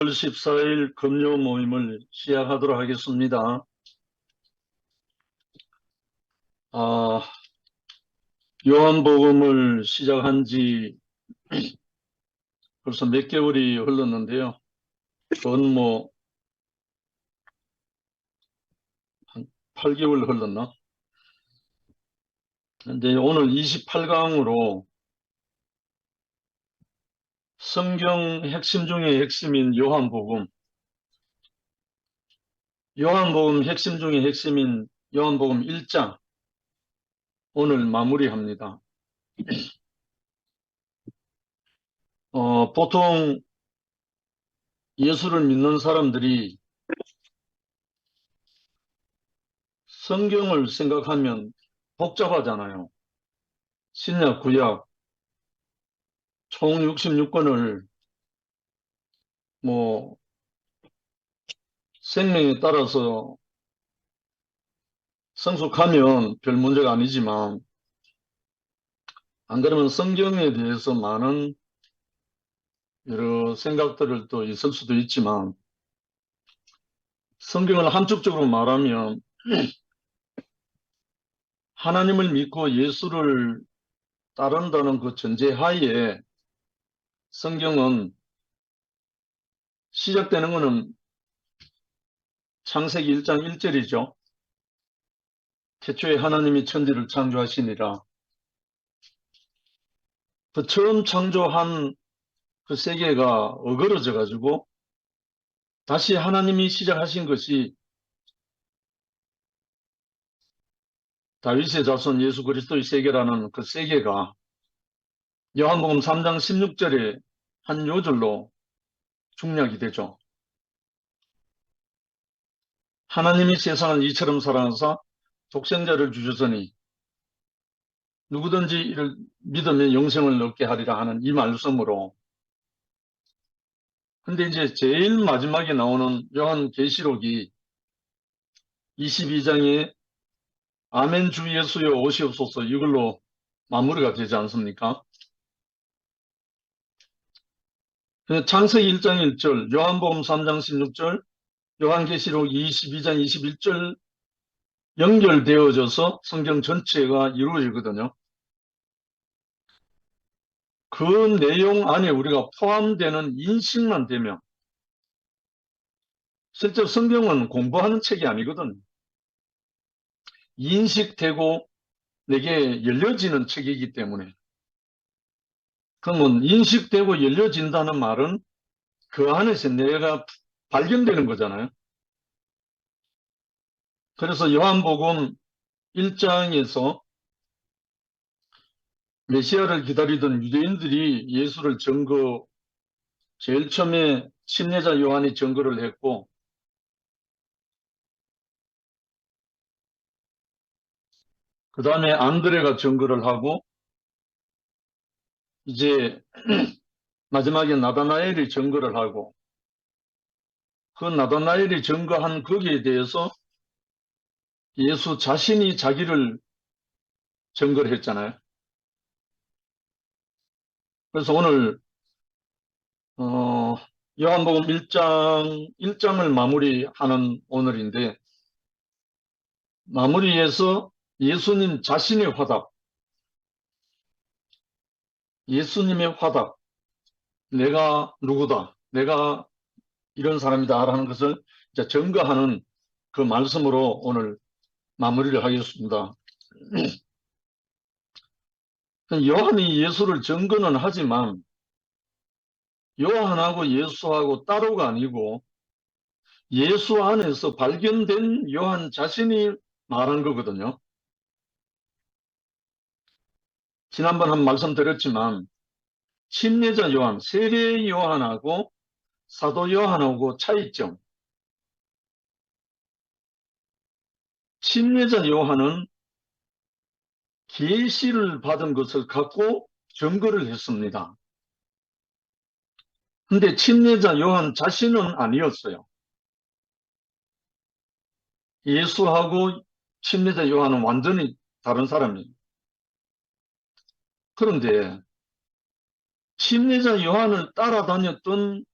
14일 금요 모임을 시작하도록 하겠습니다. 요한복음을 시작한 지 벌써 몇 개월이 흘렀는데요. 그건 한 8개월 흘렀나? 근데 오늘 28강으로 성경 핵심 중의 핵심인 요한복음 핵심 중의 핵심인 요한복음 1장 오늘 마무리합니다. 보통 예수를 믿는 사람들이 성경을 생각하면 복잡하잖아요. 신약, 구약 총 66권을 생명에 따라서 성숙하면 별 문제가 아니지만 안 그러면 성경에 대해서 많은 여러 생각들을 또 있을 수도 있지만 성경을 함축적으로 말하면 하나님을 믿고 예수를 따른다는 그 전제하에 성경은 시작되는 것은 창세기 1장 1절이죠. 태초에 하나님이 천지를 창조하시니라. 그 처음 창조한 그 세계가 어그러져 가지고 다시 하나님이 시작하신 것이 다윗의 자손 예수 그리스도의 세계라는 그 세계가 요한복음 3장 16절에 한 요절로 중략이 되죠. 하나님이 세상을 이처럼 사랑하사 독생자를 주셨으니 누구든지 이를 믿으면 영생을 얻게 하리라 하는 이 말씀으로, 근데 이제 제일 마지막에 나오는 요한계시록이 22장에 아멘 주 예수여 오시옵소서 이걸로 마무리가 되지 않습니까? 창세기 1장 1절, 요한복음 3장 16절, 요한계시록 22장 21절 연결되어져서 성경 전체가 이루어지거든요. 그 내용 안에 우리가 포함되는 인식만 되면, 실제 성경은 공부하는 책이 아니거든요. 인식되고 내게 열려지는 책이기 때문에. 그러면 인식되고 열려진다는 말은 그 안에서 내가 발견되는 거잖아요. 그래서 요한복음 1장에서 메시아를 기다리던 유대인들이 예수를 제일 처음에 침례자 요한이 증거를 했고, 그 다음에 안드레가 증거를 하고, 이제 마지막에 나다나엘이 증거를 하고, 그 나다나엘이 증거한 거기에 대해서 예수 자신이 자기를 증거를 했잖아요. 그래서 오늘 요한복음 1장을 마무리하는 오늘인데, 마무리에서 예수님 자신의 화답, 예수님의 화답, 내가 누구다, 내가 이런 사람이다 라는 것을 이제 증거하는 그 말씀으로 오늘 마무리를 하겠습니다. 요한이 예수를 증거는 하지만 요한하고 예수하고 따로가 아니고 예수 안에서 발견된 요한 자신이 말한 거거든요. 지난번 한 말씀드렸지만 침례자 요한, 세례 요한하고 사도 요한하고 차이점. 침례자 요한은 계시를 받은 것을 갖고 증거를 했습니다. 근데 침례자 요한 자신은 아니었어요. 예수하고 침례자 요한은 완전히 다른 사람이에요. 그런데 침례자 요한을 따라다녔던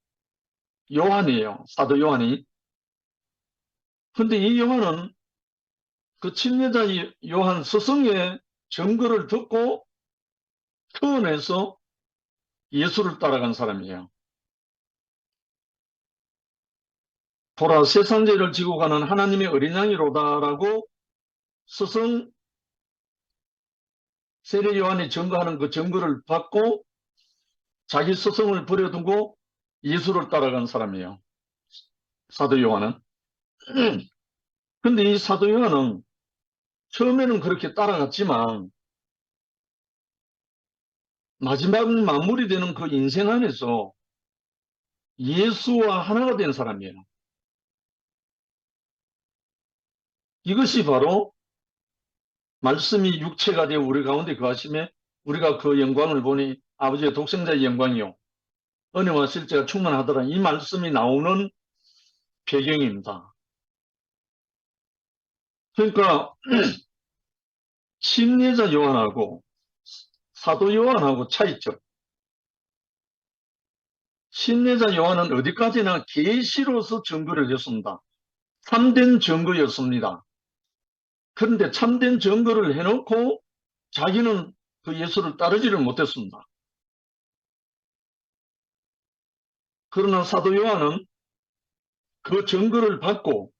요한이에요. 사도 요한이. 근데 이 요한은 그 침례자 요한 스승의 증거를 듣고 태어나서 예수를 따라간 사람이에요. 보라, 세상 죄를 지고 가는 하나님의 어린 양이로다라고 스승 세례 요한이 증거하는 그 증거를 받고 자기 스승을 버려두고 예수를 따라간 사람이에요. 사도 요한은. 근데 이 사도 요한은 처음에는 그렇게 따라갔지만 마지막 마무리 되는 그 인생 안에서 예수와 하나가 된 사람이에요. 이것이 바로 말씀이 육체가 되어 우리 가운데 거하심에 우리가 그 영광을 보니 아버지의 독생자의 영광이요 은혜와 실제가 충만하더라. 이 말씀이 나오는 배경입니다. 그러니까 침례자 요한하고 사도 요한하고 차이점. 침례자 요한은 어디까지나 계시로서 증거를 했습니다. 참된 증거였습니다. 그런데 참된 증거를 해놓고 자기는 그 예수를 따르지를 못했습니다. 그러나 사도 요한은 그 증거를 받고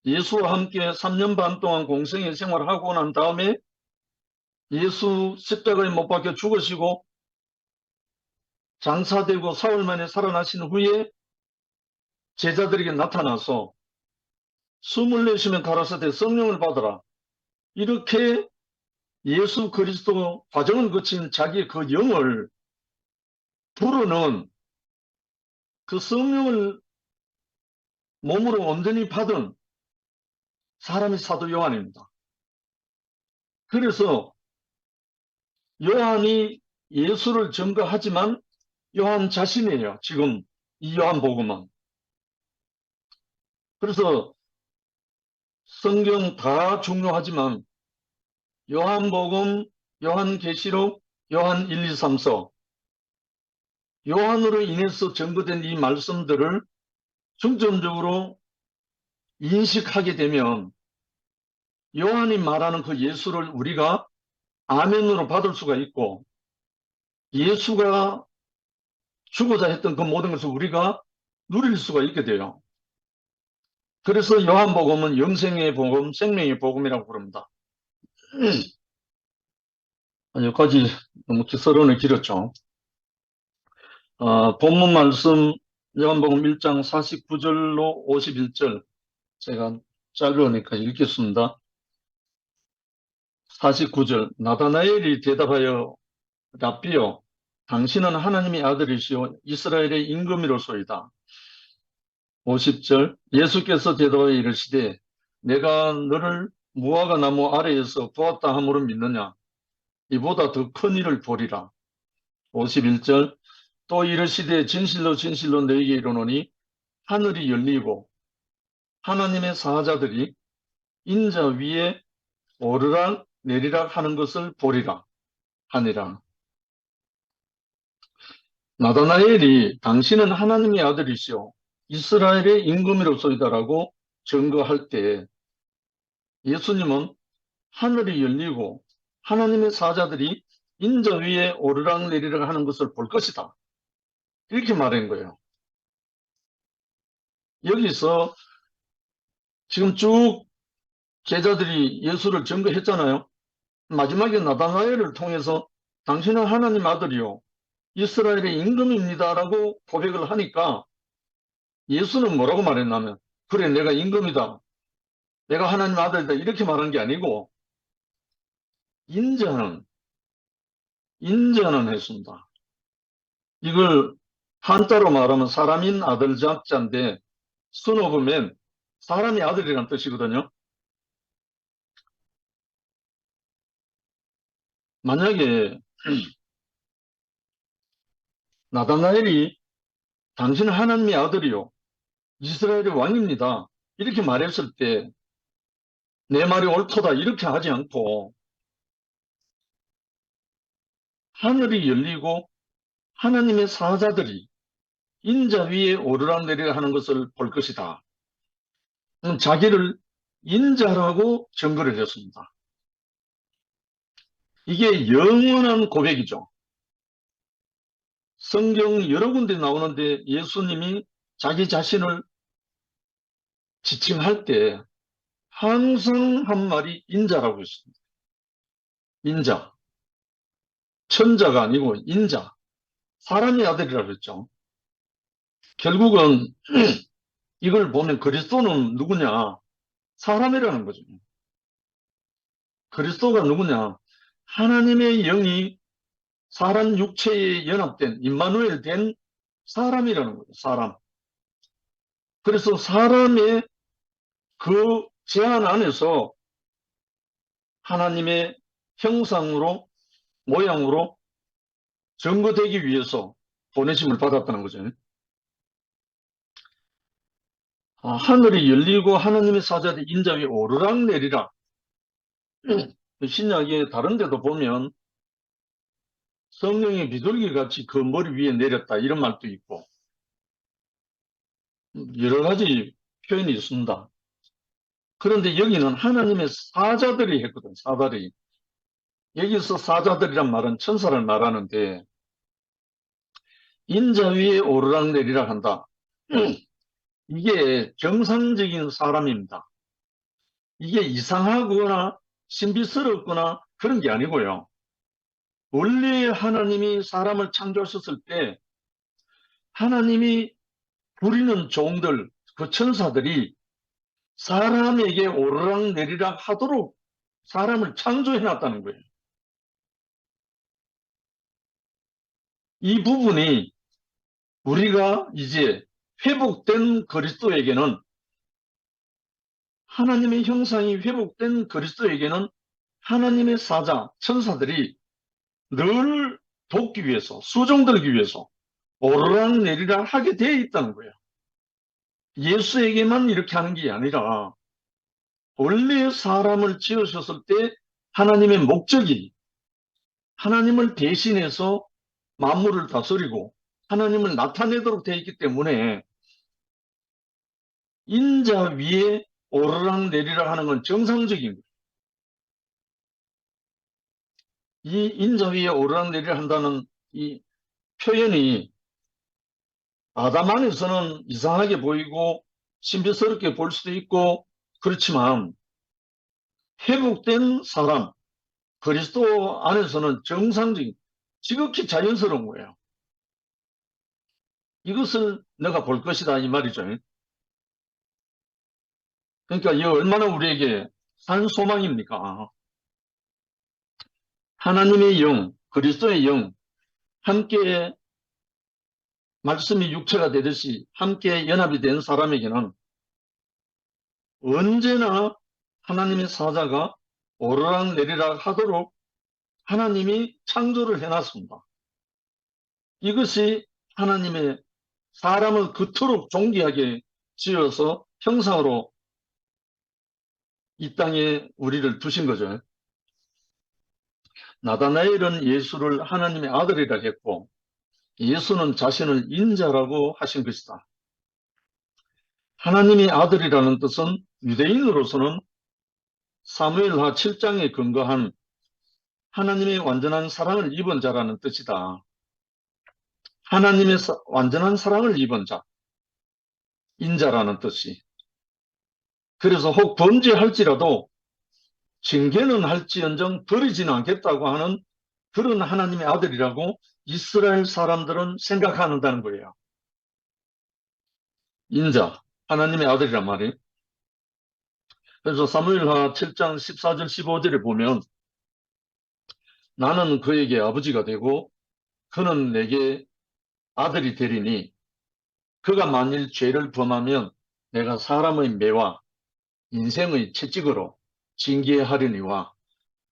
예수와 함께 3년 반 동안 공생의 생활을 하고 난 다음에 예수 십자가에 못 박혀 죽으시고 장사되고 사흘 만에 살아나신 후에 제자들에게 나타나서 숨을 내쉬면 가라사대 성령을 받아라. 이렇게 예수 그리스도 과정을 거친 자기의 그 영을 불어넣은 그 성령을 몸으로 온전히 받은 사람이 사도 요한입니다. 그래서 요한이 예수를 증거하지만 요한 자신이에요. 지금 이 요한복음은. 그래서 성경 다 중요하지만 요한복음, 요한계시록, 요한 1, 2, 3서 요한으로 인해서 증거된 이 말씀들을 중점적으로 인식하게 되면 요한이 말하는 그 예수를 우리가 아멘으로 받을 수가 있고 예수가 주고자 했던 그 모든 것을 우리가 누릴 수가 있게 돼요. 그래서 요한복음은 영생의 복음, 생명의 복음이라고 부릅니다. 여기까지 너무 서론이 길었죠. 본문 말씀 요한복음 1장 49절로 51절 제가 짧으니까 읽겠습니다. 49절 나다나엘이 대답하여 랍비여 당신은 하나님의 아들이시오 이스라엘의 임금이로소이다. 50절 예수께서 대답하여 이르시되 내가 너를 무화과 나무 아래에서 보았다 함으로 믿느냐 이보다 더 큰 일을 보리라. 51절 또 이르시되 진실로 진실로 너에게 이르노니 하늘이 열리고 하나님의 사자들이 인자 위에 오르락 내리락 하는 것을 보리라 하니라. 나다나엘이 당신은 하나님의 아들이시오 이스라엘의 임금이로소이다라고 증거할 때 예수님은 하늘이 열리고 하나님의 사자들이 인자 위에 오르락 내리락 하는 것을 볼 것이다. 이렇게 말한 거예요. 여기서 지금 쭉 제자들이 예수를 증거했잖아요. 마지막에 나다나엘을 통해서 당신은 하나님 아들이요 이스라엘의 임금입니다라고 고백을 하니까 예수는 뭐라고 말했냐면 그래 내가 임금이다. 내가 하나님 아들이다. 이렇게 말한 게 아니고 인정은 했습니다. 이걸 한자로 말하면 사람인 아들 잡자인데 순어보면 사람이 아들이란 뜻이거든요. 만약에 나다나엘이 당신은 하나님의 아들이요 이스라엘의 왕입니다. 이렇게 말했을 때 내 말이 옳도다 이렇게 하지 않고 하늘이 열리고 하나님의 사자들이 인자 위에 오르락내리락 하는 것을 볼 것이다. 자기를 인자라고 증거를 했습니다. 이게 영원한 고백이죠. 성경 여러 군데 나오는데 예수님이 자기 자신을 지칭할 때 항상 한 말이 인자라고 했습니다. 인자. 천자가 아니고 인자. 사람의 아들이라고 했죠. 결국은 이걸 보면 그리스도는 누구냐? 사람이라는 거죠. 그리스도가 누구냐? 하나님의 영이 사람 육체에 연합된 임마누엘 된 사람이라는 거죠. 사람. 그래서 사람의 그 제한 안에서 하나님의 형상으로 모양으로 증거되기 위해서 보내심을 받았다는 거죠. 하늘이 열리고 하나님의 사자들이 인자 위에 오르락내리락. 신약에 다른 데도 보면 성령의 비둘기같이 그 머리 위에 내렸다 이런 말도 있고 여러 가지 표현이 있습니다. 그런데 여기는 하나님의 사자들이 했거든. 사자들이. 여기서 사자들이란 말은 천사를 말하는데 인자 위에 오르락내리락 한다. 이게 정상적인 사람입니다. 이게 이상하거나 신비스럽거나 그런 게 아니고요. 원래 하나님이 사람을 창조하셨을 때 하나님이 부리는 종들, 그 천사들이 사람에게 오르락내리락 하도록 사람을 창조해놨다는 거예요. 이 부분이 우리가 이제 회복된 그리스도에게는 하나님의 형상이 회복된 그리스도에게는 하나님의 사자, 천사들이 늘 돕기 위해서, 수종들기 위해서 오르락내리락 하게 되어 있다는 거예요. 예수에게만 이렇게 하는 게 아니라 원래 사람을 지으셨을 때 하나님의 목적이 하나님을 대신해서 만물을 다스리고 하나님을 나타내도록 되어 있기 때문에 인자 위에 오르락내리락 하는 건 정상적인 거예요. 이 인자 위에 오르락내리락 한다는 이 표현이 아담 안에서는 이상하게 보이고 신비스럽게 볼 수도 있고 그렇지만 회복된 사람, 그리스도 안에서는 정상적인, 지극히 자연스러운 거예요. 이것을 내가 볼 것이다 이 말이죠. 그러니까 이 얼마나 우리에게 산 소망입니까? 하나님의 영, 그리스도의 영 함께 말씀이 육체가 되듯이 함께 연합이 된 사람에게는 언제나 하나님의 사자가 오르락내리락 하도록 하나님이 창조를 해놨습니다. 이것이 하나님의 사람을 그토록 존귀하게 지어서 형상으로 이 땅에 우리를 두신 거죠. 나다나엘은 예수를 하나님의 아들이라 했고 예수는 자신을 인자라고 하신 것이다. 하나님의 아들이라는 뜻은 유대인으로서는 사무엘하 7장에 근거한 하나님의 완전한 사랑을 입은 자라는 뜻이다. 하나님의 완전한 사랑을 입은 자, 인자라는 뜻이. 그래서 혹 범죄할지라도 징계는 할지언정 버리지는 않겠다고 하는 그런 하나님의 아들이라고 이스라엘 사람들은 생각한다는 거예요. 인자, 하나님의 아들이란 말이에요. 그래서 사무엘하 7장 14절 15절에 보면 나는 그에게 아버지가 되고 그는 내게 아들이 되리니 그가 만일 죄를 범하면 내가 사람의 매와 인생의 채찍으로 징계하려니와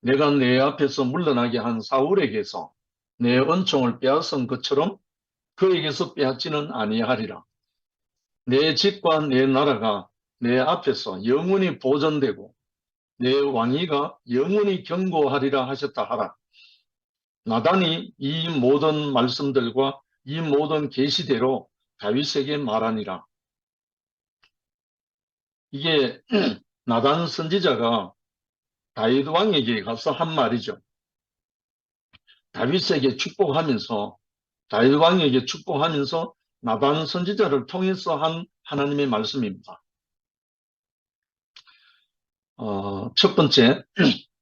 내가 내 앞에서 물러나게 한 사울에게서 내 은총을 빼앗은 것처럼 그에게서 빼앗지는 아니하리라. 내 집과 내 나라가 내 앞에서 영원히 보존되고 내 왕위가 영원히 견고하리라 하셨다 하라. 나단이 이 모든 말씀들과 이 모든 계시대로 다윗에게 말하니라. 이게 나단 선지자가 다윗 왕에게 가서 한 말이죠. 다윗에게 축복하면서 다윗 왕에게 축복하면서 나단 선지자를 통해서 한 하나님의 말씀입니다. 첫 번째,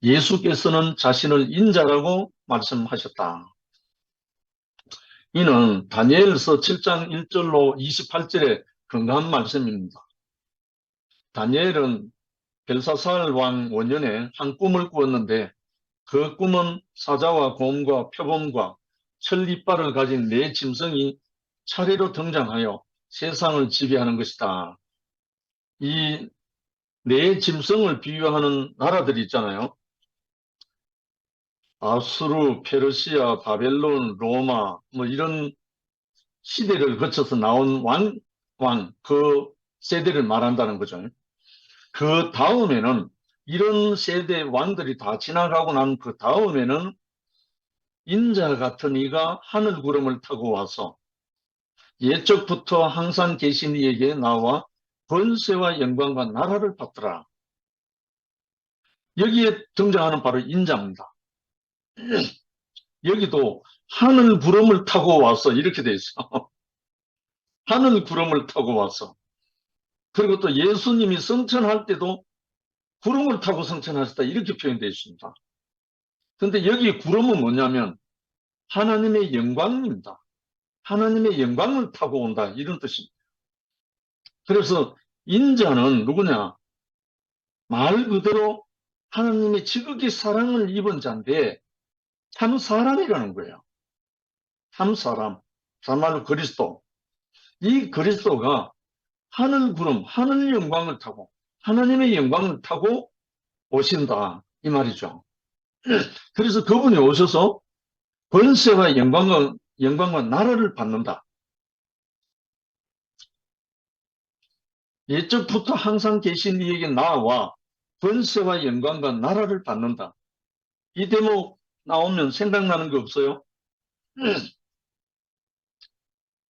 예수께서는 자신을 인자라고 말씀하셨다. 이는 다니엘서 7장 1절로 28절의 근거한 말씀입니다. 다니엘은 벨사살 왕 원년에 한 꿈을 꾸었는데 그 꿈은 사자와 곰과 표범과 철이빨을 가진 네 짐승이 차례로 등장하여 세상을 지배하는 것이다. 이 네 짐승을 비유하는 나라들이 있잖아요. 아수르, 페르시아, 바벨론, 로마 뭐 이런 시대를 거쳐서 나온 그 세대를 말한다는 거죠. 그 다음에는 이런 세대 왕들이 다 지나가고 난 그 다음에는 인자 같은 이가 하늘 구름을 타고 와서 옛적부터 항상 계신 이에게 나와 권세와 영광과 나라를 받더라. 여기에 등장하는 바로 인자입니다. 여기도 하늘 구름을 타고 와서 이렇게 돼 있어. 하늘 구름을 타고 와서. 그리고 또 예수님이 성천할 때도 구름을 타고 성천하셨다 이렇게 표현되어 있습니다. 그런데 여기 구름은 뭐냐면 하나님의 영광입니다. 하나님의 영광을 타고 온다 이런 뜻입니다. 그래서 인자는 누구냐? 말 그대로 하나님의 지극히 사랑을 입은 자인데 참 사람이라는 거예요. 참 사람. 정말로 그리스도. 이 그리스도가 하늘 구름, 하늘 영광을 타고 하나님의 영광을 타고 오신다 이 말이죠. 그래서 그분이 오셔서 권세와 영광과 나라를 받는다. 옛적부터 항상 계신 이에게 나와 권세와 영광과 나라를 받는다. 이 대목 나오면 생각나는 거 없어요?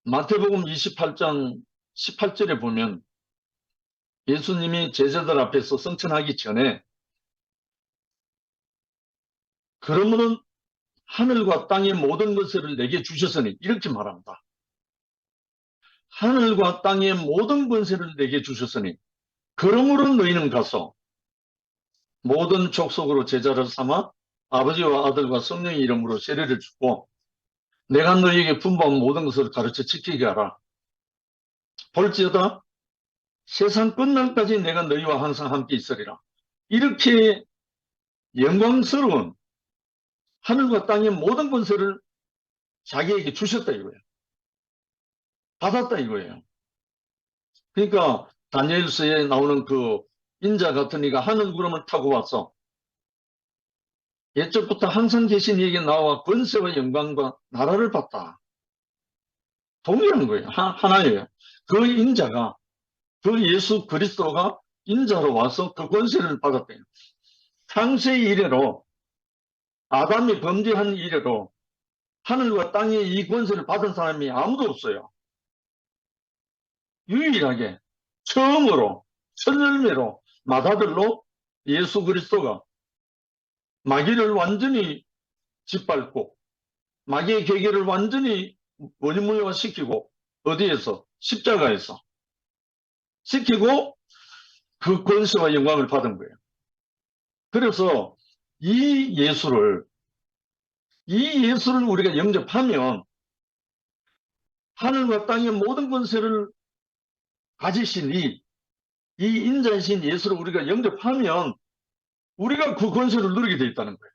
마태복음 28장 18절에 보면 예수님이 제자들 앞에서 성천하기 전에 그러면은 하늘과 땅의 모든 것을 내게 주셨으니 이렇게 말합니다. 하늘과 땅의 모든 권세를 내게 주셨으니 그러므로 너희는 가서 모든 족속으로 제자를 삼아 아버지와 아들과 성령의 이름으로 세례를 주고 내가 너희에게 분부한 모든 것을 가르쳐 지키게 하라. 볼지어다 세상 끝날까지 내가 너희와 항상 함께 있으리라. 이렇게 영광스러운 하늘과 땅의 모든 권세를 자기에게 주셨다 이거예요. 받았다 이거예요. 그러니까 다니엘서에 나오는 그 인자 같은 이가 하늘 구름을 타고 와서 옛적부터 항상 계신 이에게 나와 권세와 영광과 나라를 받다. 동일한 거예요. 하나예요. 그 인자가 그 예수 그리스도가 인자로 와서 그 권세를 받았대요. 창세 이래로 아담이 범죄한 이래로 하늘과 땅의 이 권세를 받은 사람이 아무도 없어요. 유일하게 처음으로 첫 열매로 맏아들로 예수 그리스도가 마귀를 완전히 짓밟고 마귀의 계계를 완전히 원인무효화시키고 어디에서? 십자가에서 시키고 그 권세와 영광을 받은 거예요. 그래서 이 예수를 우리가 영접하면 하늘과 땅의 모든 권세를 가지신 이 인자이신 예수를 우리가 영접하면 우리가 그 권세를 누리게 돼 있다는 거예요.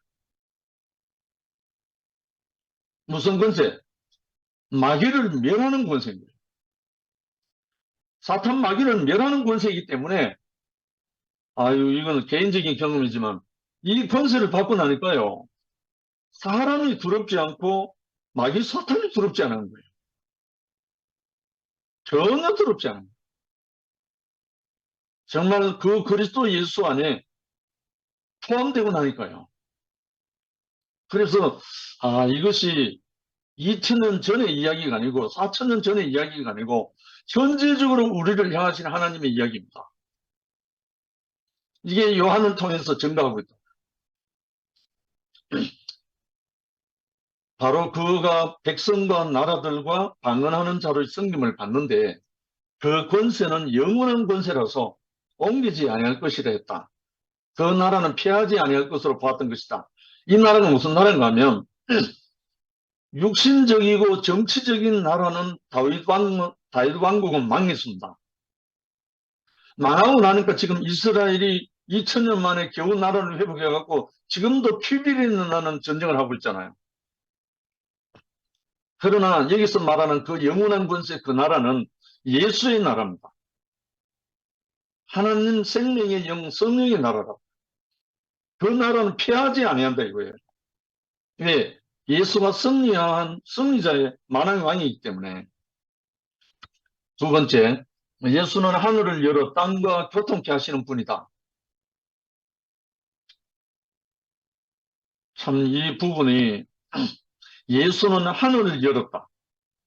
무슨 권세? 마귀를 멸하는 권세인 거예요. 사탄 마귀를 멸하는 권세이기 때문에 이건 개인적인 경험이지만 이 권세를 받고 나니까요. 사람이 두렵지 않고 마귀 사탄이 두렵지 않은 거예요. 전혀 두렵지 않은 거예요. 정말 그 그리스도 예수 안에 포함되고 나니까요. 그래서 이것이 2000년 전의 이야기가 아니고 4000년 전의 이야기가 아니고 현재적으로 우리를 향하신 하나님의 이야기입니다. 이게 요한을 통해서 증가하고 있다. 바로 그가 백성과 나라들과 방언하는 자로의 성김을 받는데 그 권세는 영원한 권세라서 옮기지 아니할 것이라 했다. 그 나라는 피하지 아니할 것으로 보았던 것이다. 이 나라가 무슨 나라인가 하면 육신적이고 정치적인 나라는 다윗 왕국은 망했습니다. 망하고 나니까 지금 이스라엘이 2000년 만에 겨우 나라를 회복해갖고 지금도 피비리 있는 나는 전쟁을 하고 있잖아요. 그러나 여기서 말하는 그 영원한 권세 그 나라는 예수의 나라입니다. 하나님 생명의 영 성령의 나라다. 그 나라는 피하지 아니한다 이거예요. 왜? 예수가 승리한 승리자의 만왕의 왕이기 때문에. 두 번째, 예수는 하늘을 열어 땅과 교통케 하시는 분이다. 참 이 부분이 예수는 하늘을 열었다.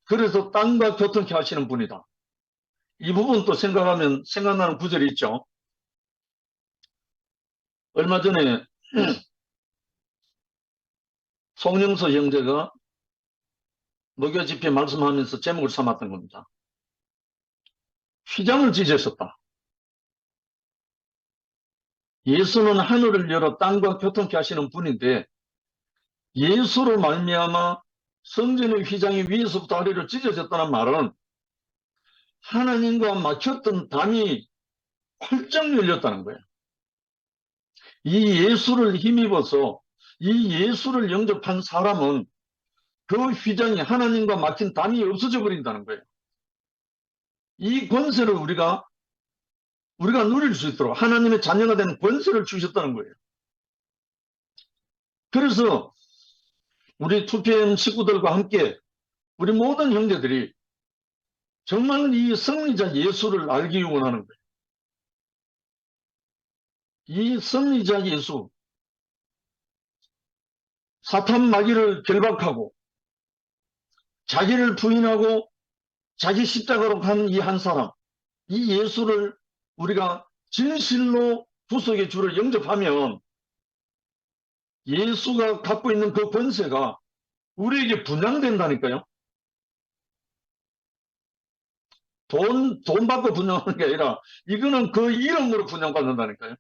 그래서 땅과 교통케 하시는 분이다. 이 부분 또 생각하면 생각나는 구절이 있죠. 얼마 전에 송영서 형제가 목요 집회 말씀하면서 제목을 삼았던 겁니다. 휘장을 지으셨다. 예수는 하늘을 열어 땅과 교통케 하시는 분인데 예수로 말미암아 성전의 휘장이 위에서부터 아래로 찢어졌다는 말은 하나님과 막혔던 담이 활짝 열렸다는 거예요. 이 예수를 힘입어서 이 예수를 영접한 사람은 그 휘장이 하나님과 막힌 담이 없어져 버린다는 거예요. 이 권세를 우리가 누릴 수 있도록 하나님의 자녀가 되는 권세를 주셨다는 거예요. 그래서 우리 2PM 식구들과 함께 우리 모든 형제들이 정말 이 승리자 예수를 알기 원하는 거예요. 이 승리자 예수, 사탄 마귀를 결박하고 자기를 부인하고 자기 십자가로 간 이 한 사람, 이 예수를 우리가 진실로 구속의 주를 영접하면 예수가 갖고 있는 그 권세가 우리에게 분양된다니까요. 돈 받고 분양하는 게 아니라 이거는 그 이름으로 분양받는다니까요.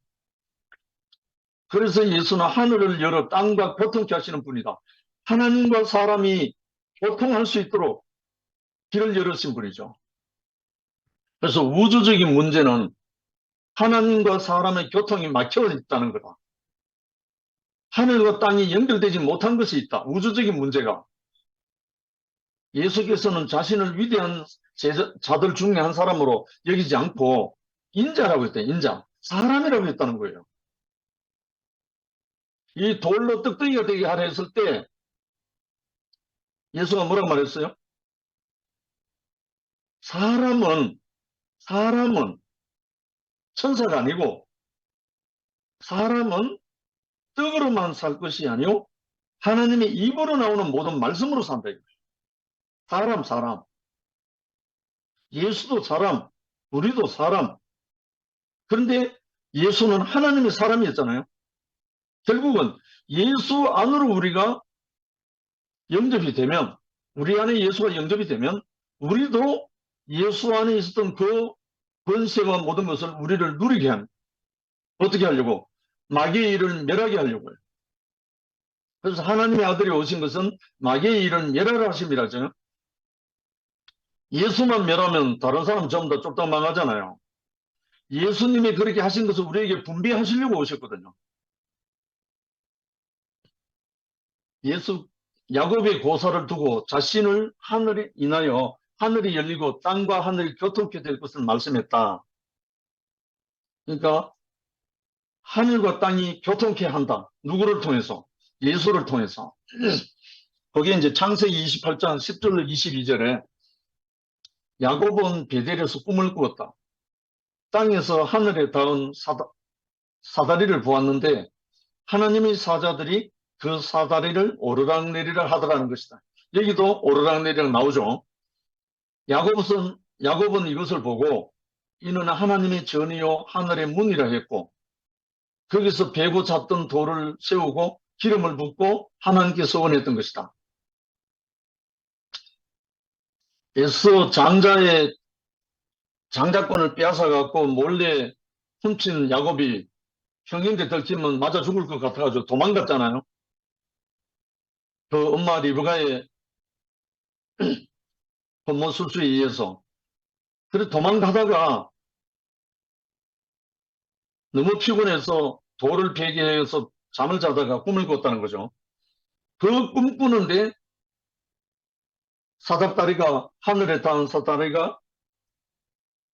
그래서 예수는 하늘을 열어 땅과 교통케 하시는 분이다. 하나님과 사람이 교통할 수 있도록 길을 열으신 분이죠. 그래서 우주적인 문제는 하나님과 사람의 교통이 막혀 있다는 거다. 하늘과 땅이 연결되지 못한 것이 있다. 우주적인 문제가. 예수께서는 자신을 위대한 자들 중에 한 사람으로 여기지 않고 인자라고 했대요. 인자. 사람이라고 했다는 거예요. 이 돌로 떡덩이가 되게 하라 했을 때 예수가 뭐라고 말했어요? 사람은 천사가 아니고 사람은 떡으로만 살 것이 아니요 하나님의 입으로 나오는 모든 말씀으로 산다. 사람. 예수도 사람, 우리도 사람. 그런데 예수는 하나님의 사람이었잖아요. 결국은 예수 안으로 우리가 영접이 되면, 우리 안에 예수가 영접이 되면 우리도 예수 안에 있었던 그 권세와 모든 것을 우리를 누리게 하는, 어떻게 하려고? 마귀의 일을 멸하게 하려고요. 그래서 하나님의 아들이 오신 것은 마귀의 일을 멸하라 하심이라죠. 예수만 멸하면 다른 사람 전부 다 쫄딱 망하잖아요. 예수님이 그렇게 하신 것을 우리에게 분배하시려고 오셨거든요. 예수 야곱의 고사를 두고 자신을 하늘에 인하여 하늘이 열리고 땅과 하늘이 교통케 될 것을 말씀했다. 그러니까 하늘과 땅이 교통케 한다. 누구를 통해서? 예수를 통해서. 거기에 이제 창세기 28장 10절로 22절에 야곱은 베델에서 꿈을 꾸었다. 땅에서 하늘에 닿은 사다리를 보았는데 하나님의 사자들이 그 사다리를 오르락내리락 하더라는 것이다. 여기도 오르락내리락 나오죠. 야곱은 이것을 보고 이는 하나님의 전이요 하늘의 문이라 했고 거기서 베고 잤던 돌을 세우고 기름을 붓고 하나님께서 원했던 것이다. 에서 장자권을 빼앗아갖고 몰래 훔친 야곱이 형님들 들키면 맞아 죽을 것 같아가지고 도망갔잖아요. 그 엄마 리브가의 혼모술수에 의해서. 그래 도망가다가 너무 피곤해서 돌을 베게 해서 잠을 자다가 꿈을 꿨다는 거죠. 그 꿈꾸는데 사닥다리가 하늘에 닿은 사닥다리가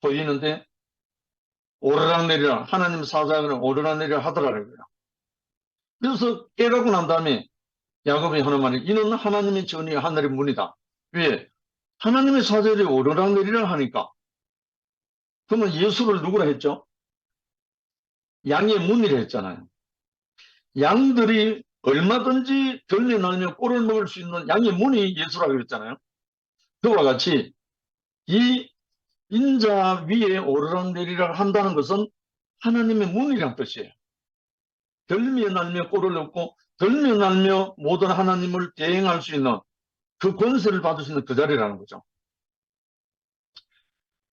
보이는데 오르락내리락 하나님 사자는 오르락내리락 하더라는 거야. 그래서 깨닫고 난 다음에 야곱이 하는 말이 이는 하나님의 전이 하늘의 문이다. 왜? 하나님의 사자들이 오르락내리락 하니까. 그러면 예수를 누구라 했죠? 양의 문이라 했잖아요. 양들이 얼마든지 들려나면 꼴을 먹을 수 있는 양의 문이 예수라고 그랬잖아요. 그와 같이 이 인자 위에 오르락내리락 한다는 것은 하나님의 문이란 뜻이에요. 들며 날며 꼴을 얻고 들며 날며 모든 하나님을 대행할 수 있는 그 권세를 받을 수 있는 그 자리라는 거죠.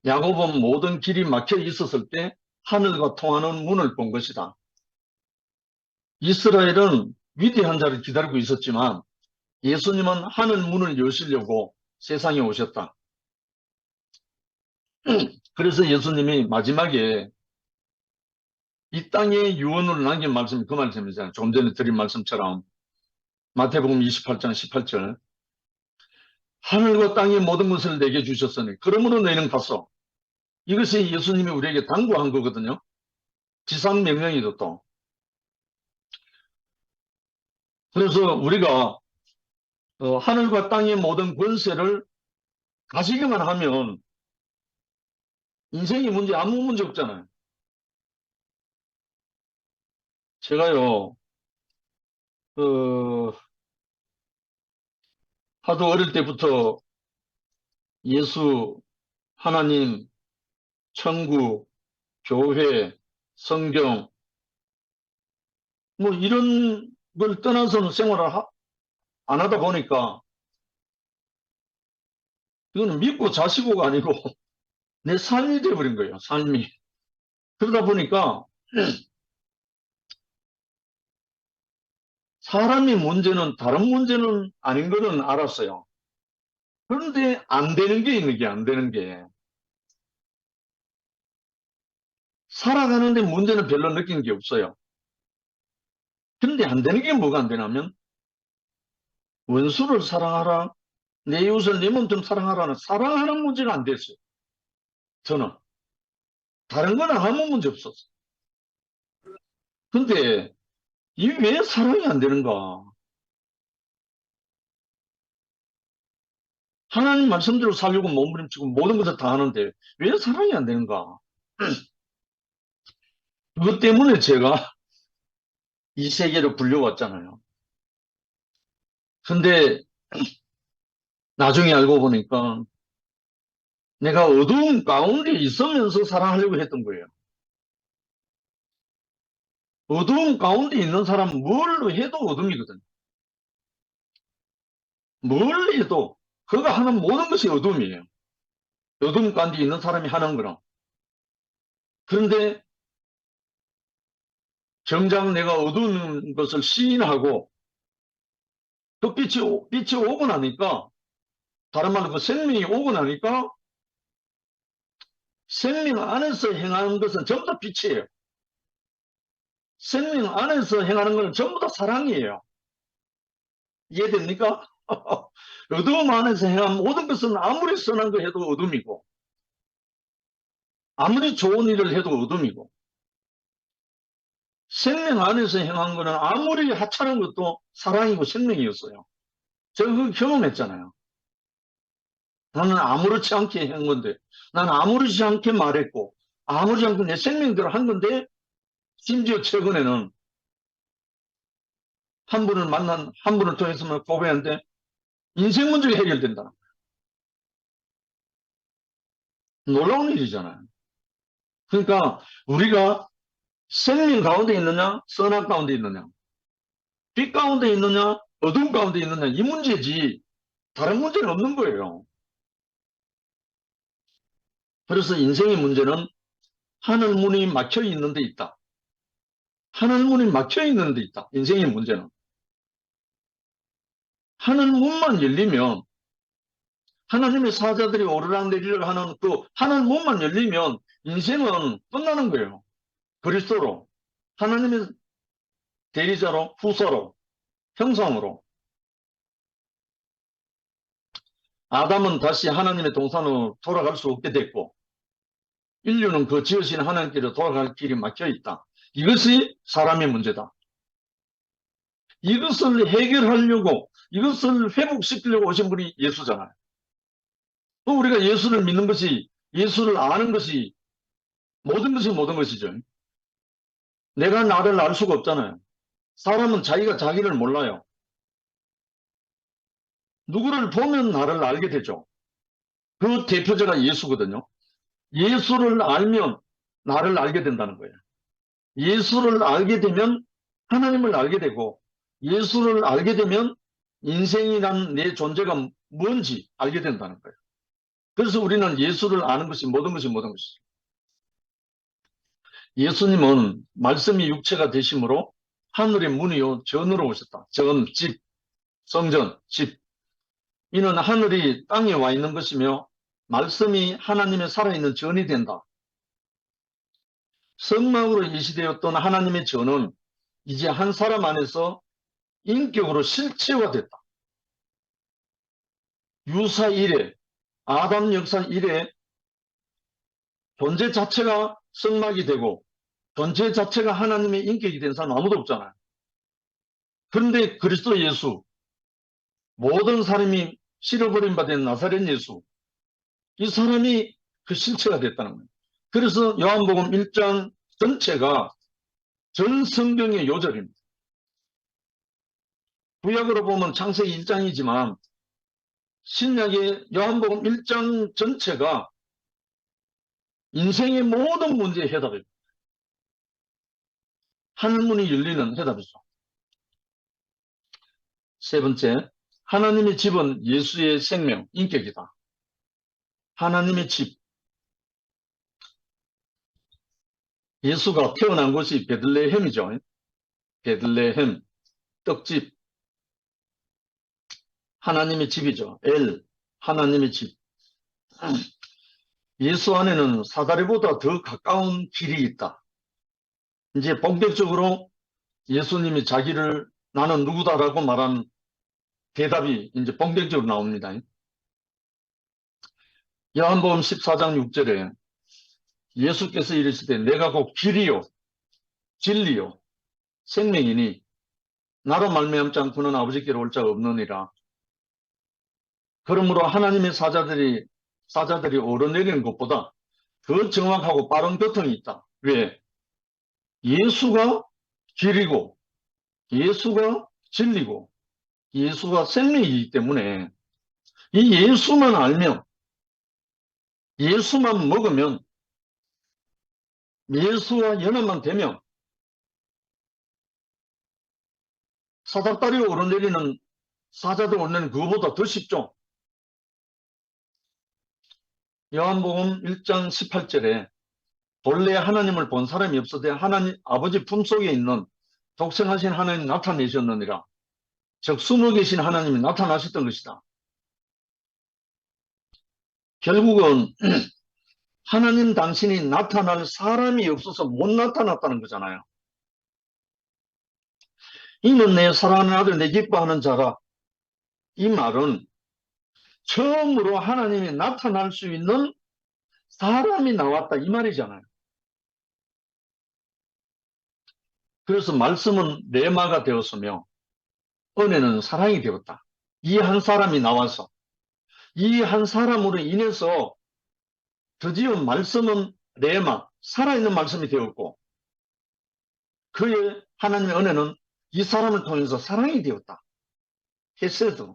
야곱은 모든 길이 막혀 있었을 때 하늘과 통하는 문을 본 것이다. 이스라엘은 위대한 자를 기다리고 있었지만 예수님은 하늘 문을 여시려고 세상에 오셨다. 그래서 예수님이 마지막에 이 땅에 유언으로 남긴 말씀이 그 말씀이잖아요. 좀 전에 드린 말씀처럼 마태복음 28장 18절 하늘과 땅의 모든 것을 내게 주셨으니 그러므로 너희는 갔어. 이것이 예수님이 우리에게 당부한 거거든요. 지상명령이죠 또. 그래서 우리가 하늘과 땅의 모든 권세를 가지기만 하면 인생의 문제 아무 문제 없잖아요. 제가요 하도 어릴 때부터 예수, 하나님, 천국, 교회, 성경 뭐 이런 걸 떠나서는 생활을 안 하다 보니까 이거는 믿고 자시고가 아니고 내 삶이 되어버린 거예요. 삶이. 그러다 보니까 사람의 문제는 다른 문제는 아닌 거는 알았어요. 그런데 안 되는 게 있는 게 안 되는 게 살아가는데 문제는 별로 느끼는 게 없어요. 그런데 안 되는 게 뭐가 안 되냐면 원수를 사랑하라 내 이웃을 내 몸처럼 사랑하라는 사랑하는 문제가 안 됐어요. 저는 다른 건 아무 문제 없었어요. 근데 이 왜 사랑이 안 되는가? 하나님 말씀대로 살려고 몸부림치고 모든 것을 다 하는데 왜 사랑이 안 되는가? 그것 때문에 제가 이 세계로 불려왔잖아요. 근데 나중에 알고 보니까 내가 어두운 가운데 있으면서 사랑하려고 했던 거예요. 어두운 가운데 있는 사람은 뭘로 해도 어둠이거든. 뭘 해도 그가 하는 모든 것이 어둠이에요. 어둠 가운데 있는 사람이 하는 거는. 그런데 정작 내가 어두운 것을 시인하고 그 빛이 오고 나니까 다른 말로 그 생명이 오고 나니까 생명 안에서 행하는 것은 전부 다 빛이에요. 생명 안에서 행하는 것은 전부 다 사랑이에요. 이해됩니까? 어두움 안에서 행한 모든 것은 아무리 선한 거 해도 어둠이고 아무리 좋은 일을 해도 어둠이고 생명 안에서 행한 거는 아무리 하찮은 것도 사랑이고 생명이었어요. 제가 그걸 경험했잖아요. 나는 아무렇지 않게 한 건데 나는 아무렇지 않게 말했고 아무렇지 않게 내 생명대로 한 건데 심지어 최근에는 한 분을 통해서만 고백하는데 인생 문제가 해결된다. 놀라운 일이잖아요. 그러니까 우리가 생명 가운데 있느냐, 선악 가운데 있느냐, 빛 가운데 있느냐, 어둠 가운데 있느냐, 이 문제지 다른 문제는 없는 거예요. 그래서 인생의 문제는 하늘 문이 막혀 있는 데 있다. 하늘 문이 막혀 있는 데 있다. 인생의 문제는. 하늘 문만 열리면, 하나님의 사자들이 오르락내리락 하는 그 하늘 문만 열리면 인생은 끝나는 거예요. 그리스도로, 하나님의 대리자로, 후사로, 형상으로. 아담은 다시 하나님의 동산으로 돌아갈 수 없게 됐고, 인류는 그 지으신 하나님께로 돌아갈 길이 막혀 있다. 이것이 사람의 문제다. 이것을 해결하려고, 이것을 회복시키려고 오신 분이 예수잖아요. 또 우리가 예수를 믿는 것이, 예수를 아는 것이 모든 것이죠. 내가 나를 알 수가 없잖아요. 사람은 자기가 자기를 몰라요. 누구를 보면 나를 알게 되죠. 그 대표자가 예수거든요. 예수를 알면 나를 알게 된다는 거예요. 예수를 알게 되면 하나님을 알게 되고, 예수를 알게 되면 인생이란 내 존재가 뭔지 알게 된다는 거예요. 그래서 우리는 예수를 아는 것이 모든 것이죠. 예수님은 말씀이 육체가 되심으로 하늘의 문이요 전으로 오셨다. 전, 집, 성전, 집. 이는 하늘이 땅에 와 있는 것이며 말씀이 하나님의 살아있는 전이 된다. 성막으로 예시되었던 하나님의 전은 이제 한 사람 안에서 인격으로 실체화됐다. 유사 이래, 아담 역사 이래 존재 자체가 성막이 되고 존재 자체가 하나님의 인격이 된 사람 아무도 없잖아요. 그런데 그리스도 예수, 모든 사람이 실어버림 받은 나사렛 예수, 이 사람이 그 실체가 됐다는 거예요. 그래서 요한복음 1장 전체가 전 성경의 요절입니다. 구약으로 보면 창세기 1장이지만 신약의 요한복음 1장 전체가 인생의 모든 문제의 해답입니다. 하늘문이 열리는 해답이죠. 세 번째, 하나님의 집은 예수의 생명, 인격이다. 하나님의 집. 예수가 태어난 곳이 베들레헴이죠. 베들레헴, 떡집. 하나님의 집이죠. 하나님의 집. 예수 안에는 사다리보다 더 가까운 길이 있다. 이제 본격적으로 예수님이 자기를 나는 누구다라고 말한 대답이 이제 본격적으로 나옵니다. 요한복음 14장 6절에 예수께서 이르시되 내가 곧 길이요 진리요 생명이니 나로 말미암지 않고는 아버지께로 올 자가 없느니라. 그러므로 하나님의 사자들이 오르내리는 것보다 더 정확하고 빠른 교통이 있다. 왜? 예수가 길이고 예수가 진리고 예수가 생명이기 때문에 이 예수만 알면, 예수만 먹으면, 예수와 연합만 되면 사닥다리 오르내리는 사자들 오르내리는 그거보다 더 쉽죠. 요한복음 1장 18절에 본래 하나님을 본 사람이 없어도 하나님 아버지 품속에 있는 독생하신 하나님 나타내셨느니라. 즉 숨어 계신 하나님이 나타나셨던 것이다. 결국은 하나님 당신이 나타날 사람이 없어서 못 나타났다는 거잖아요. 이는 내 사랑하는 아들 내 기뻐하는 자라. 이 말은 처음으로 하나님이 나타날 수 있는 사람이 나왔다 이 말이잖아요. 그래서 말씀은 레마가 되었으며 은혜는 사랑이 되었다. 이 한 사람이 나와서 이 한 사람으로 인해서 드디어 말씀은 레마, 살아있는 말씀이 되었고 그의 하나님의 은혜는 이 사람을 통해서 사랑이 되었다. 헤세드.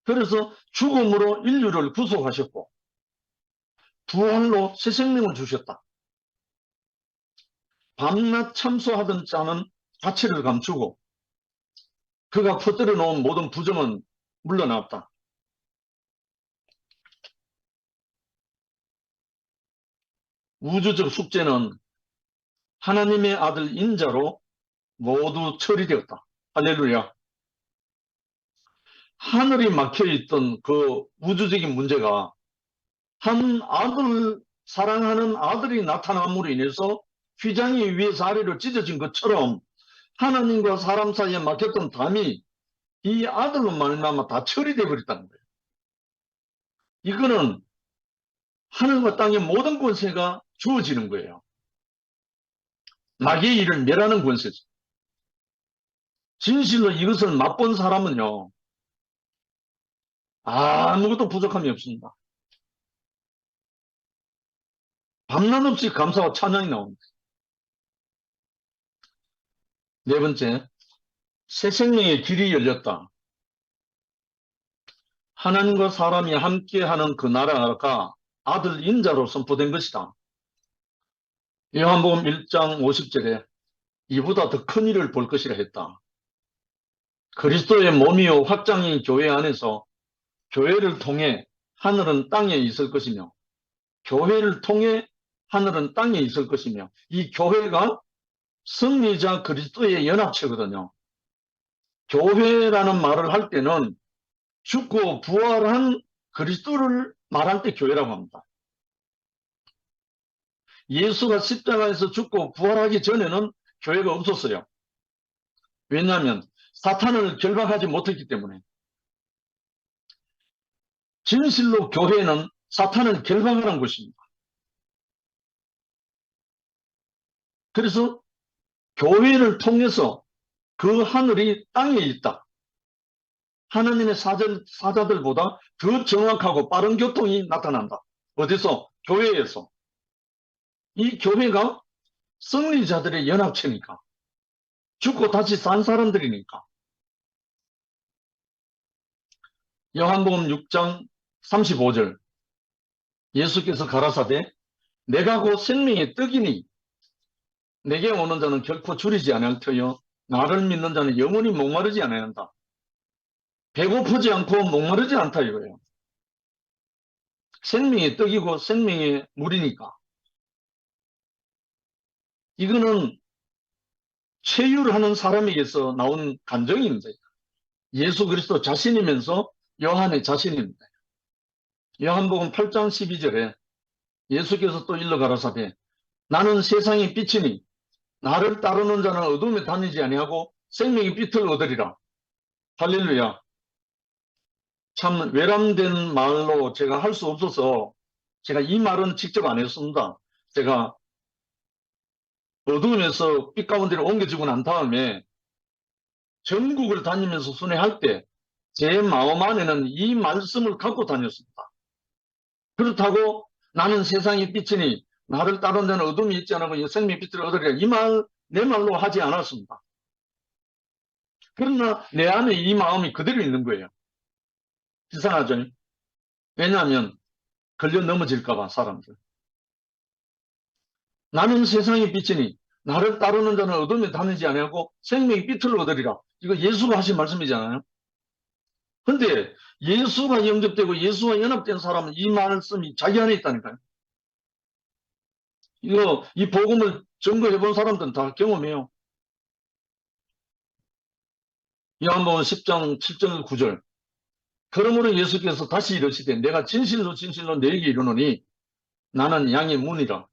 그래서 죽음으로 인류를 구속하셨고 부활로 새 생명을 주셨다. 밤낮 참소하던 자는 가치를 감추고 그가 퍼뜨려 놓은 모든 부정은 물러났다. 우주적 숙제는 하나님의 아들 인자로 모두 처리되었다. 할렐루야. 하늘이 막혀있던 그 우주적인 문제가 한 아들, 사랑하는 아들이 나타남으로 인해서 휘장이 위에서 아래로 찢어진 것처럼 하나님과 사람 사이에 막혔던 담이 이 아들로 말미암아 다 처리되어 버렸다는 거예요. 이거는 하늘과 땅의 모든 권세가 주어지는 거예요. 마귀의 일을 멸하는 권세죠. 진실로 이것을 맛본 사람은요, 아무것도 부족함이 없습니다. 밤낮 없이 감사와 찬양이 나옵니다. 네 번째, 새 생명의 길이 열렸다. 하나님과 사람이 함께하는 그 나라가 아들 인자로 선포된 것이다. 요한복음 1장 50절에 이보다 더 큰 일을 볼 것이라 했다. 그리스도의 몸이요 확장인 교회 안에서 교회를 통해 하늘은 땅에 있을 것이며 교회를 통해 하늘은 땅에 있을 것이며 이 교회가 승리자 그리스도의 연합체거든요. 교회라는 말을 할 때는 죽고 부활한 그리스도를 말할 때 교회라고 합니다. 예수가 십자가에서 죽고 부활하기 전에는 교회가 없었어요. 왜냐하면 사탄을 결박하지 못했기 때문에. 진실로 교회는 사탄을 결박하는 것입니다. 그래서 교회를 통해서 그 하늘이 땅에 있다. 하나님의 사자들보다 더 정확하고 빠른 교통이 나타난다. 어디서? 교회에서. 이 교회가 승리자들의 연합체니까. 죽고 다시 산 사람들이니까. 요한복음 6장 35절 예수께서 가라사대 내가 곧 생명의 떡이니 내게 오는 자는 결코 줄이지 아니할 터여 나를 믿는 자는 영원히 목마르지 아니하야 한다. 배고프지 않고 목마르지 않다 이거예요. 생명의 떡이고 생명의 물이니까. 이거는 체유를 하는 사람에게서 나온 감정입니다. 예수 그리스도 자신이면서 요한의 자신입니다. 요한복음 8장 12절에 예수께서 또 일러 가라사대 나는 세상의 빛이니 나를 따르는 자는 어둠에 다니지 아니하고 생명의 빛을 얻으리라. 할렐루야. 참 외람된 말로 제가 할 수 없어서 제가 이 말은 직접 안 했습니다. 제가 어둠에서 빛 가운데로 옮겨지고 난 다음에 전국을 다니면서 순회할 때 제 마음 안에는 이 말씀을 갖고 다녔습니다. 그렇다고 나는 세상의 빛이니 나를 따르는 자는 어둠이 있지 않고 생명의 빛을 얻으리라. 이 말, 내 말로 하지 않았습니다. 그러나 내 안에 이 마음이 그대로 있는 거예요. 이상하죠? 왜냐하면 걸려 넘어질까봐 사람들. 나는 세상의 빛이니 나를 따르는 자는 어둠에 다니지 아니하고 생명의 빛을 얻으리라. 이거 예수가 하신 말씀이잖아요. 근데 예수가 영접되고 예수와 연합된 사람은 이 말씀이 자기 안에 있다니까요. 이 복음을 증거해 본 사람들은 다 경험해요. 요한복음 10장 7절 9절 그러므로 예수께서 다시 이르시되 내가 진실로 진실로 너에게 이르노니 나는 양의 문이라.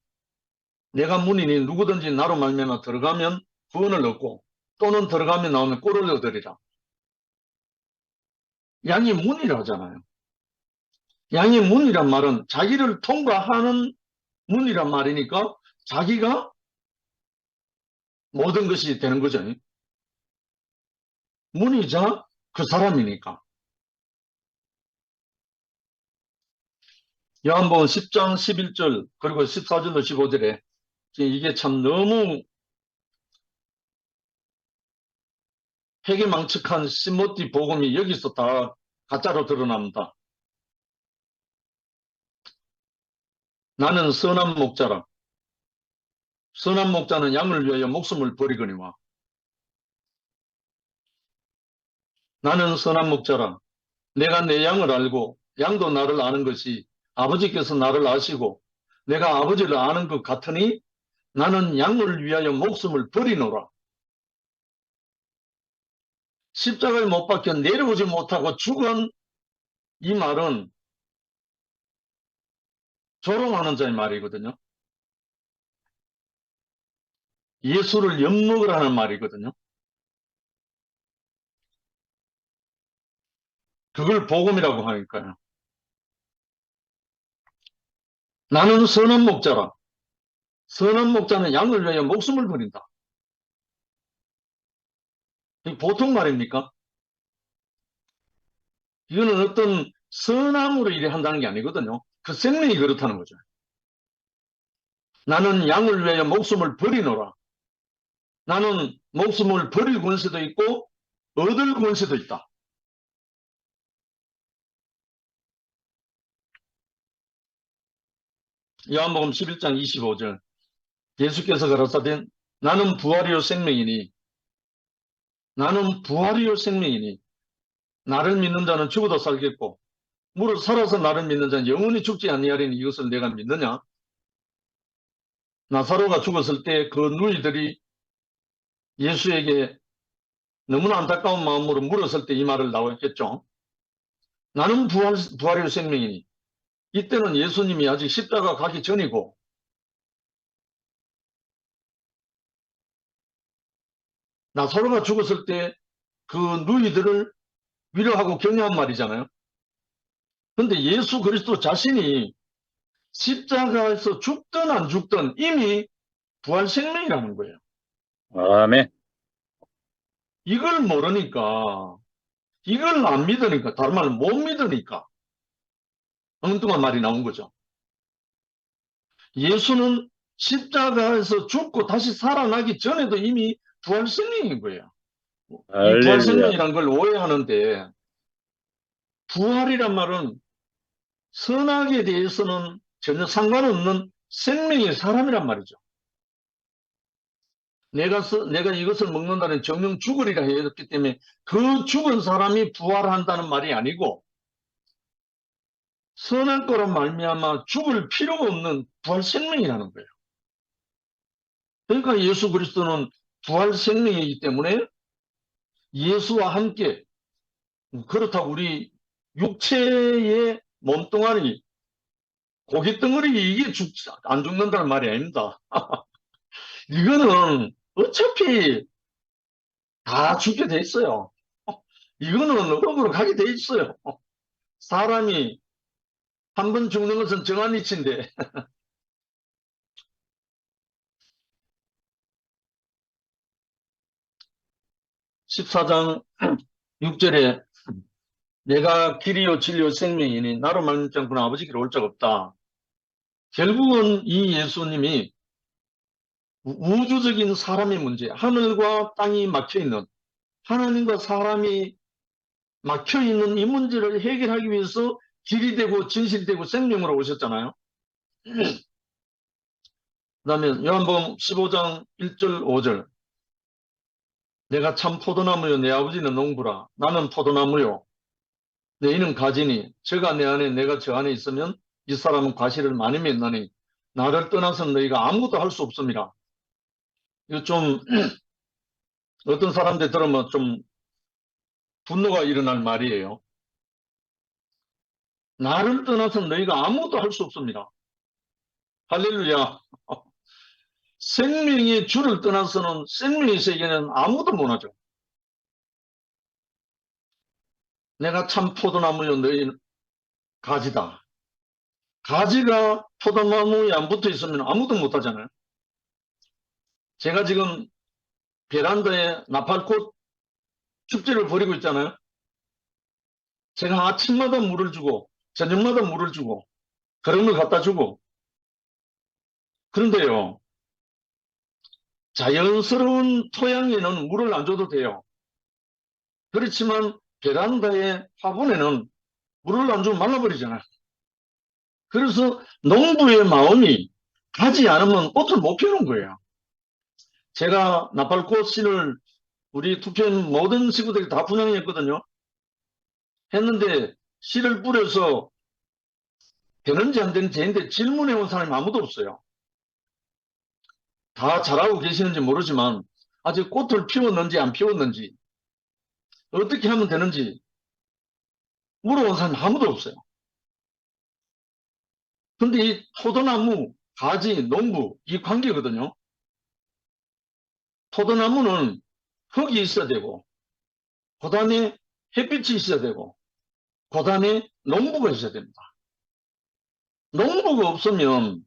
내가 문이니 누구든지 나로 말미암아 들어가면 구원을 얻고 또는 들어가면 나오면 꼴을 얻으리라. 양의 문이라 하잖아요. 양의 문이란 말은 자기를 통과하는 문이란 말이니까 자기가 모든 것이 되는 거죠. 문이자 그 사람이니까. 요한복음 10장 11절 그리고 14절로 15절에 이게 참 너무 회개망측한 시모티 복음이 여기서 다 가짜로 드러납니다. 나는 선한 목자라. 선한 목자는 양을 위하여 목숨을 버리거니와. 나는 선한 목자라. 내가 내 양을 알고 양도 나를 아는 것이 아버지께서 나를 아시고 내가 아버지를 아는 것 같으니 나는 양을 위하여 목숨을 버리노라. 십자가에 못 박혀 내려오지 못하고 죽은 이 말은 조롱하는 자의 말이거든요. 예수를 엿먹으라는 말이거든요. 그걸 복음이라고 하니까요. 나는 선한 목자라. 선한 목자는 양을 위하여 목숨을 버린다. 이게 보통 말입니까? 이거는 어떤 선함으로 일을 한다는 게 아니거든요. 그 생명이 그렇다는 거죠. 나는 양을 위하여 목숨을 버리노라. 나는 목숨을 버릴 권세도 있고 얻을 권세도 있다. 요한복음 11장 25절 예수께서 가라사대 나는 부활이요 생명이니 나를 믿는 자는 죽어도 살겠고 무릇 살아서 나를 믿는 자는 영원히 죽지 아니하리니 이것을 내가 믿느냐? 나사로가 죽었을 때 그 누이들이 예수에게 너무나 안타까운 마음으로 물었을 때 이 말을 나왔겠죠. 나는 부활이요 생명이니 이때는 예수님이 아직 십자가 가기 전이고 나사로가 죽었을 때 그 누이들을 위로하고 격려한 말이잖아요. 그런데 예수 그리스도 자신이 십자가에서 죽든 안 죽든 이미 부활 생명이라는 거예요. 아멘. 이걸 모르니까, 이걸 안 믿으니까, 다른 말로 못 믿으니까 엉뚱한 말이 나온 거죠. 예수는 십자가에서 죽고 다시 살아나기 전에도 이미 부활 생명인 거예요. 이 부활 할렐루야. 생명이라는 걸 오해하는데 부활이란 말은 선악에 대해서는 전혀 상관없는 생명의 사람이란 말이죠. 내가 이것을 먹는다는 정령 죽으리라 했기 때문에 그 죽은 사람이 부활한다는 말이 아니고 선할 거란 말미암아 죽을 필요가 없는 부활 생명이라는 거예요. 그러니까 예수 그리스도는 부활 생명이기 때문에 예수와 함께 그렇다고 우리 육체의 몸뚱아리 고깃덩어리 이게 안 죽는다는 말이 아닙니다. 이거는 어차피 다 죽게 돼 있어요. 이거는 억으로 가게 돼 있어요. 사람이 한 번 죽는 것은 정한이치인데 14장 6절에 내가 길이요 진리요 생명이니 나로 말미암지 않고는 아버지께로 올 자가 없다. 결국은 이 예수님이 우주적인 사람의 문제, 하늘과 땅이 막혀있는 하나님과 사람이 막혀있는 이 문제를 해결하기 위해서 길이 되고 진실되고 생명으로 오셨잖아요. 그 다음에 요한복음 15장 1절 5절 내가 참 포도나무요 내 아버지는 농부라 나는 포도나무요 내 이는 가지니 저가 내 안에 내가 저 안에 있으면 이 사람은 과실을 많이 맺나니 나를 떠나서는 너희가 아무것도 할 수 없습니다. 이거 좀 어떤 사람들 들으면 좀 분노가 일어날 말이에요. 나를 떠나서 너희가 아무것도 할 수 없습니다. 할렐루야. 생명의 주를 떠나서는 생명의 세계는 아무도 못하죠. 내가 참 포도나무요 너희 가지다. 가지가 포도나무에 안 붙어 있으면 아무도 못하잖아요. 제가 지금 베란다에 나팔꽃 축제를 벌이고 있잖아요. 제가 아침마다 물을 주고 저녁마다 물을 주고 그런 걸 갖다 주고 그런데요. 자연스러운 토양에는 물을 안 줘도 돼요. 그렇지만 베란다의 화분에는 물을 안 주면 말라버리잖아요. 그래서 농부의 마음이 가지 않으면 꽃을 못 피우는 거예요. 제가 나팔꽃 씨를 우리 투표인 모든 식구들이 다 분양했거든요. 했는데 씨를 뿌려서 되는지 안 되는지 했는데 질문해 온 사람이 아무도 없어요. 다 잘하고 계시는지 모르지만 아직 꽃을 피웠는지 안 피웠는지 어떻게 하면 되는지 물어본 사람이 아무도 없어요. 근데 이 포도나무, 가지, 농부 이 관계거든요. 포도나무는 흙이 있어야 되고 그 다음에 햇빛이 있어야 되고 그 다음에 농부가 있어야 됩니다. 농부가 없으면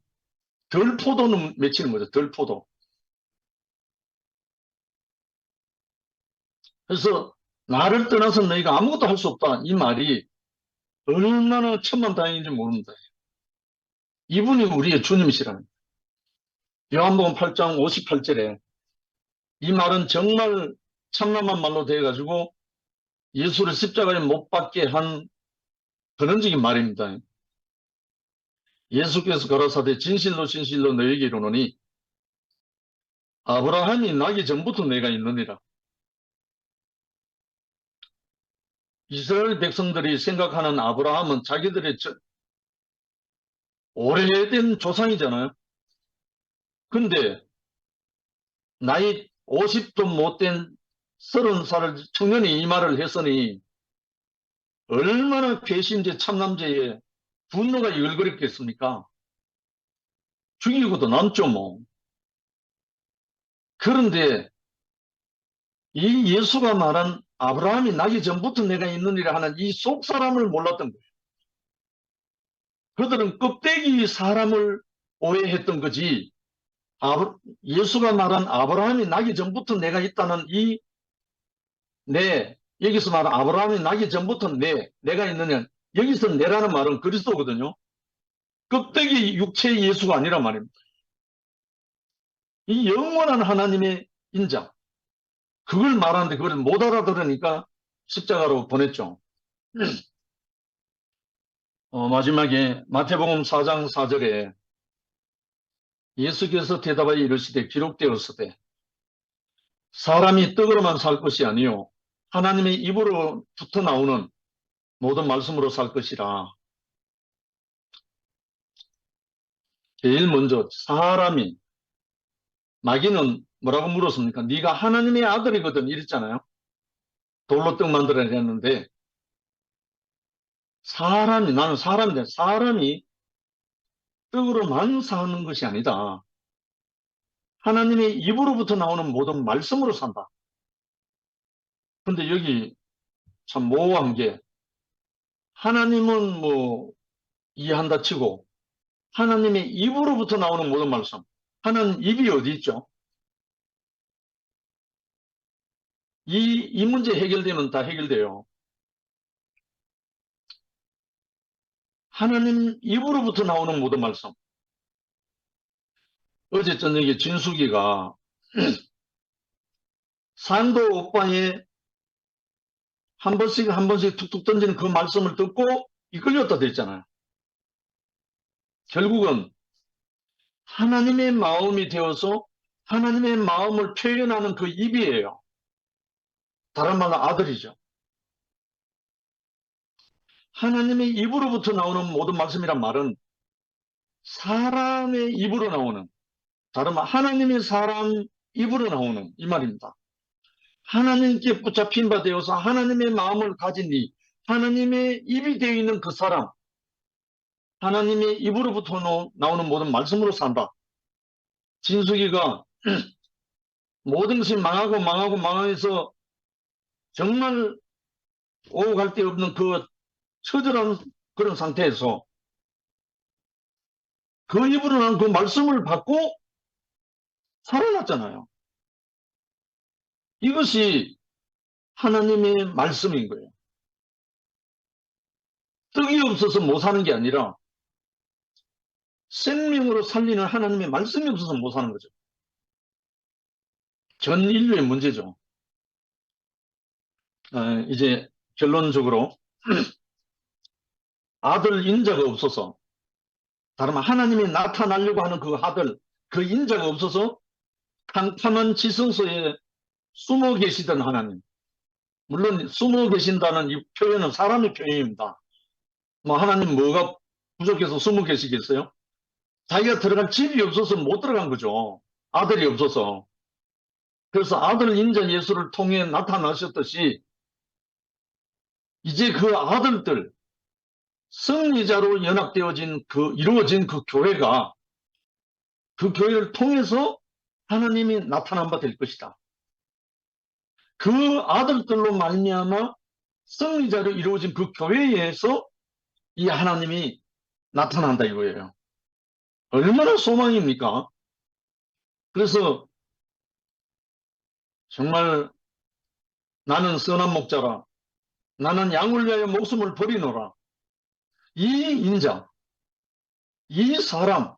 덜 포도는 맺히는 거죠. 덜 포도. 그래서 나를 떠나서 너희가 아무것도 할 수 없다. 이 말이 얼마나 천만다행인지 모릅니다. 이분이 우리의 주님이시라는 거예요. 요한복음 8장 58절에 이 말은 정말 참남한 말로 되어가지고 예수를 십자가에 못 박게 한 근원적인 말입니다. 예수께서 가라사대 진실로 진실로 너에게 이르노니 아브라함이 나기 전부터 내가 있느니라. 이스라엘 백성들이 생각하는 아브라함은 자기들의 오래된 조상이잖아요. 근데 나이 50도 못된 30살 청년이 이 말을 했으니 얼마나 배신죄 참남죄에 분노가 일그렸겠습니까? 죽이고도 남죠 뭐. 그런데 이 예수가 말한 아브라함이 나기 전부터 내가 있느니라 하는 이 속사람을 몰랐던 거예요. 그들은 껍데기 사람을 오해했던 거지. 예수가 말한 아브라함이 나기 전부터 내가 있다는 여기서 말한 아브라함이 나기 전부터 내가 있느냐. 여기서 내라는 말은 그리스도거든요. 껍데기 육체의 예수가 아니란 말입니다. 이 영원한 하나님의 인자. 그걸 말하는데 그걸 못 알아들으니까 십자가로 보냈죠. 마지막에 마태복음 4장 4절에 예수께서 대답하여 이르시되 기록되었으되 사람이 떡으로만 살 것이 아니요 하나님의 입으로부터 나오는 모든 말씀으로 살 것이라. 제일 먼저 사람이 마귀는 뭐라고 물었습니까? 네가 하나님의 아들이거든 이랬잖아요. 돌로 떡 만들어야 했는데 나는 사람인데 사람이 떡으로만 사는 것이 아니다. 하나님의 입으로부터 나오는 모든 말씀으로 산다. 근데 여기 참 모호한 게 하나님은 뭐 이해한다 치고 하나님의 입으로부터 나오는 모든 말씀. 하나님 입이 어디 있죠? 이 문제 해결되면 다 해결돼요. 하나님 입으로부터 나오는 모든 말씀. 어제 저녁에 진숙이가 산도 오빠에 한 번씩 툭툭 던지는 그 말씀을 듣고 이끌렸다 됐잖아요. 결국은 하나님의 마음이 되어서 하나님의 마음을 표현하는 그 입이에요. 다른 말로 아들이죠. 하나님의 입으로부터 나오는 모든 말씀이란 말은 사람의 입으로 나오는, 다른 말 하나님의 사람 입으로 나오는 이 말입니다. 하나님께 붙잡힌 바 되어서 하나님의 마음을 가진 하나님의 입이 되어 있는 그 사람, 하나님의 입으로부터 나오는 모든 말씀으로 산다. 진숙이가 모든 것이 망해서 정말 오고 갈 데 없는 그 처절한 그런 상태에서 그 입으로 나온 그 말씀을 받고 살아났잖아요. 이것이 하나님의 말씀인 거예요. 떡이 없어서 못 사는 게 아니라 생명으로 살리는 하나님의 말씀이 없어서 못 사는 거죠. 전 인류의 문제죠. 이제 결론적으로 아들 인자가 없어서, 다른 말 하나님이 나타나려고 하는 그 아들, 그 인자가 없어서 캄캄한 지성소에 숨어 계시던 하나님. 물론 숨어 계신다는 이 표현은 사람의 표현입니다. 뭐 하나님 뭐가 부족해서 숨어 계시겠어요? 자기가 들어갈 집이 없어서 못 들어간 거죠. 아들이 없어서. 그래서 아들 인자 예수를 통해 나타나셨듯이 이제 그 아들들, 승리자로 연합되어진 이루어진 그 교회가 그 교회를 통해서 하나님이 나타난 바 될 것이다. 그 아들들로 말미암아 승리자로 이루어진 그 교회에서 이 하나님이 나타난다 이거예요. 얼마나 소망입니까? 그래서 정말 나는 선한 목자라, 나는 양을 위하여 목숨을 버리노라. 이 인자, 이 사람이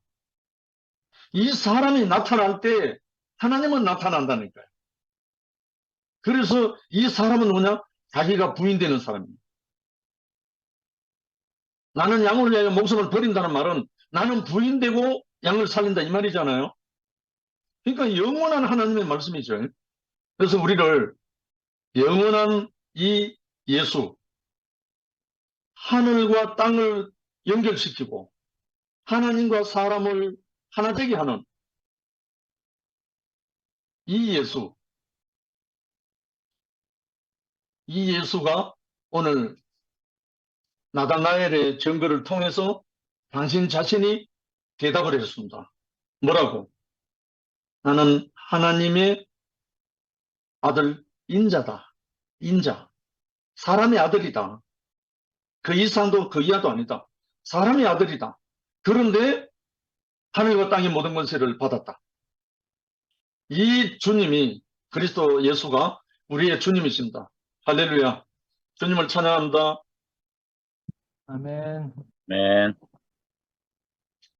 나타날 때 하나님은 나타난다니까요. 그래서 이 사람은 뭐냐? 자기가 부인되는 사람입니다. 나는 양을 위하여 목숨을 버린다는 말은 나는 부인되고 양을 살린다 이 말이잖아요. 그러니까 영원한 하나님의 말씀이죠. 그래서 우리를 영원한 이 예수, 하늘과 땅을 연결시키고 하나님과 사람을 하나 되게 하는 이 예수가 오늘 나다나엘의 증거를 통해서 당신 자신이 대답을 했습니다. 뭐라고? 나는 하나님의 아들 인자다. 인자. 사람의 아들이다. 그 이상도 그 이하도 아니다. 사람의 아들이다. 그런데 하늘과 땅의 모든 권세를 받았다. 이 주님이, 그리스도 예수가 우리의 주님이십니다. 할렐루야. 주님을 찬양합니다. 아멘. 아멘.